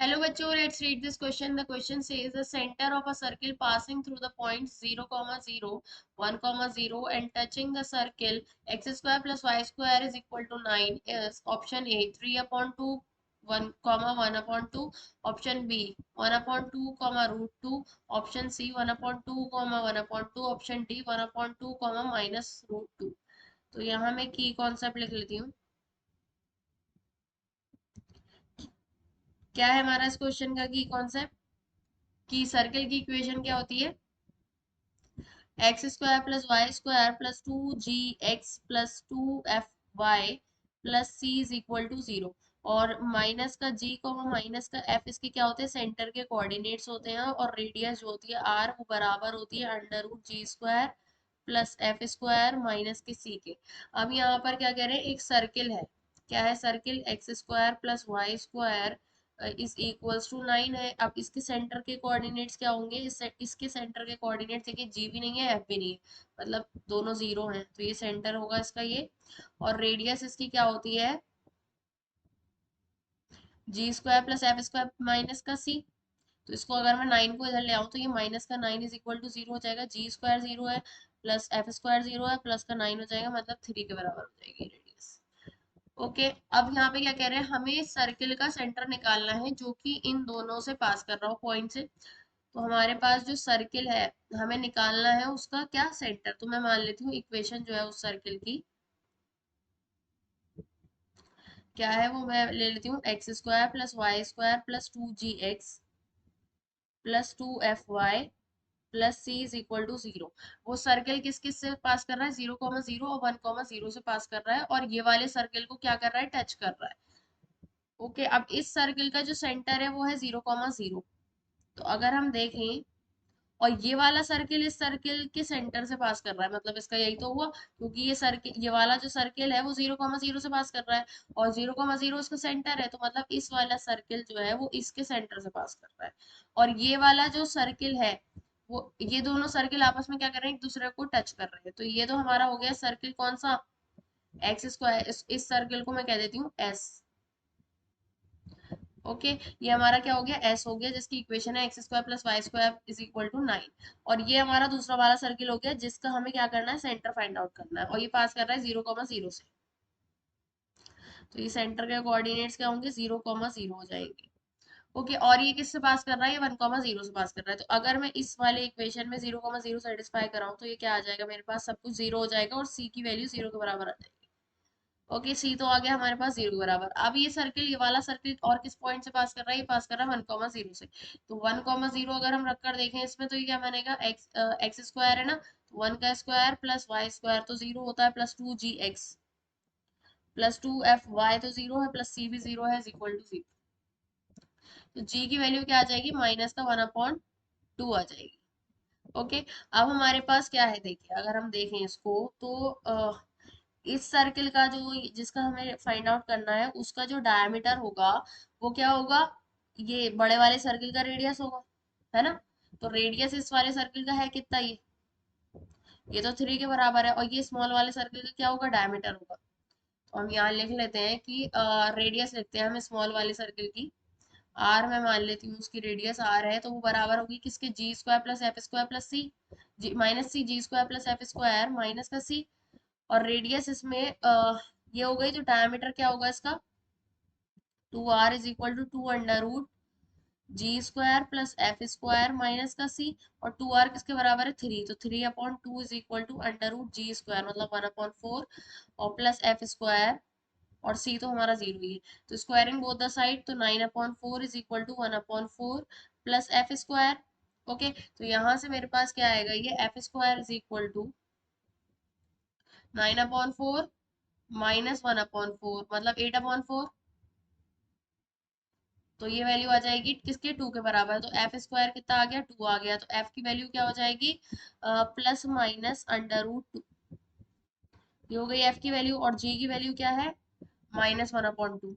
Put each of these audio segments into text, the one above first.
Hello बच्चों, let's read this question. The question says the center of a circle passing through the points 0, 0, 1, 0 and touching the circle x square plus y square is equal to 9 is option A 3 upon 2 1 comma 1 upon 2, option B 1 upon 2 comma root 2, option C 1 upon 2 comma 1 upon 2, option D 1 upon 2 comma minus root 2. तो यहाँ मैं की concept लिख लेती हूँ. क्या है हमारा इस क्वेश्चन का की कॉन्सेप्ट कि सर्कल की इक्वेशन क्या होती है X square plus Y square plus 2gx plus 2fy plus c is equal to 0 और माइनस का g को माइनस का f इसके क्या होते हैं सेंटर के कोऑर्डिनेट्स होते हैं और रेडियस जो होती है r वो बराबर होती है under root G square plus F square minus के c के. अब यहाँ पर क्या कह रहे हैं एक सर्किल है. क्या है circle X square plus Y square is equals to 9 है. अब इसके सेंटर के कोऑर्डिनेट्स क्या होंगे इसके सेंटर के कोऑर्डिनेट्स देखिए जी भी नहीं है एफ भी नहीं है मतलब दोनों जीरो हैं तो ये सेंटर होगा इसका ये. और रेडियस इसकी क्या होती है G square plus F square minus का सी. तो इसको अगर मैं 9 को इधर ले आऊं तो ये माइनस का 9 इज इक्वल टू 0 हो जाएगा. जी स्क्वायर 0 है प्लस एफ स्क्वायर 0 है प्लस का 9 हो जाएगा मतलब 3 के बराबर हो जाएगी रेडियस. ओके. अब यहाँ पे क्या कह रहे हैं हमें सर्किल का सेंटर निकालना है जो कि इन दोनों से पास कर रहा हो पॉइंट से. तो हमारे पास जो सर्किल है हमें निकालना है उसका क्या सेंटर. तो मैं मान लेती हूँ इक्वेशन जो है उस सर्किल की क्या है वो मैं ले लेती हूँ X square plus Y square plus 2gx plus 2fy plus C is equal to 0. वो सर्किल किस किस से पास कर रहा है 0, 0 और 1, 0 से पास कर रहा है और ये वाले सर्किल को क्या कर रहा है टच कर रहा है. ओके. अब इस सर्किल का जो सेंटर है वो है 0, 0. तो अगर हम देखें और ये वाला सर्किल इस सर्किल के सेंटर से पास कर रहा है मतलब इसका यही तो हुआ क्योंकि ये सर्किल ये वाला जो सर्किल है वो 0, 0 से पास कर रहा है और 0, 0 इसका सेंटर है तो मतलब इस वाला सर्किल जो है वो इसके सेंटर से पास कर रहा है. और ये वाला जो सर्किल है वो ये दोनों सर्किल आपस में क्या कर रहे हैं एक दूसरे को टच कर रहे हैं. तो ये तो हमारा हो गया सर्किल कौन सा एक्स स्क्वायर. इस सर्किल को मैं कह देती हूँ एस. ओके. ये हमारा क्या हो गया एस हो गया जिसकी इक्वेशन है X square plus Y square is equal to 9. और ये हमारा दूसरा वाला सर्किल हो गया जिसका हमें क्या करना है सेंटर फाइंड आउट करना है और ये पास कर रहा है 0, 0 से. तो ये सेंटर के कोऑर्डिनेट्स क्या होंगे 0, 0 हो जाएंगे. ओके. और ये किससे पास कर रहा है ये 1, 0 से पास कर रहा है. तो अगर मैं इस वाले इक्वेशन में 0, 0 सेटिस्फाई कराऊं तो ये क्या आ जाएगा मेरे पास सब कुछ जीरो हो जाएगा और सी की वैल्यू 0 के बराबर आ जाएगी. ओके. सी तो आ गया हमारे पास 0 के बराबर. अब ये सर्किल ये वाला सर्किल और किस पॉइंट से पास कर रहा है ये पास कर रहा है 1, 0 से. तो 1, 0 अगर हम रख कर देखें इसमें तो ये क्या बनेगा एक्स एक्स स्क्वायर है ना. तो 1 का स्क्वायर प्लस वाई स्क्वायर तो 0 होता है प्लस 2gx प्लस 2fy तो 0 है प्लस सी भी 0 है इज इक्वल टू 0. तो g की वैल्यू क्या आ जाएगी माइनस का 1/2 आ जाएगी. ओके. अब हमारे पास क्या है देखिए अगर हम देखें इसको तो इस सर्किल का जो जिसका हमें फाइंड आउट करना है उसका जो डायमीटर होगा वो क्या होगा ये बड़े वाले सर्किल का रेडियस होगा है ना. तो रेडियस इस वाले सर्किल का है कितना ये तो 3 के बराबर है और ये स्मॉल वाले सर्किल का क्या होगा डायमीटर होगा. तो हम यहाँ लिख लेते हैं कि रेडियस लिखते हैं हम स्मॉल वाले सर्किल की आर मैं मान लेती हूँ उसकी रेडियस आर है तो वो बराबर होगी किसके G square plus F square plus C G minus C G square plus F square minus का सी. और रेडियस इसमें ये हो गई तो डायमीटर क्या होगा इसका 2r is equal to 2 under root G square plus F square minus का सी. और 2r किसके बराबर है 3 तो 3/2 is equal to under root G square मतलब 1/4 और प्लस एफ स्क्वायर और c तो हमारा 0 ही है. तो स्क्वायरिंग बोथ द साइड तो 9/4 is equal to 1/4 plus F square. Okay. तो यहाँ से मेरे पास क्या आएगा ये F square is equal to 9/4 minus 1/4 मतलब 8/4. तो ये वैल्यू आ जाएगी किसके 2 के बराबर. तो एफ स्क्वायर कितना आ गया 2 आ गया. तो एफ की वैल्यू क्या हो जाएगी प्लस माइनस अंडर रूट 2. ये हो गई एफ की वैल्यू. और जी की वैल्यू क्या है -1/2.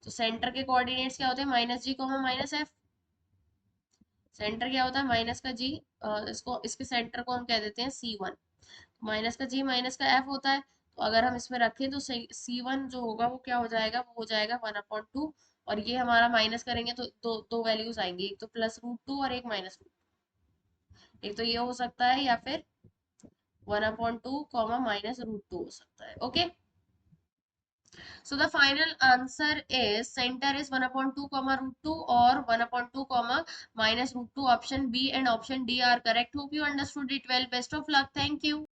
तो सेंटर के कोऑर्डिनेट्स क्या होते हैं माइनस जी कोमा माइनस एफ. सेंटर क्या होता है माइनस का जी इसको इसके सेंटर को हम कह देते हैं C1. माइनस का जी माइनस का एफ होता है तो अगर हम इसमें रखें तो C1 जो होगा वो क्या हो जाएगा, वो हो जाएगा 1/2, और ये हमारा माइनस करेंगे तो दो दो वैल्यूज आएंगी, एक तो +√2 और एक -√2। एक तो ये हो सकता है या फिर 1/2 कॉमा -√2 हो सकता है। Okay, so the final answer is center is 1/2 comma √2 or 1/2 comma -√2. Option B and option D are correct. Hope you understood it well. Best of luck. Thank you.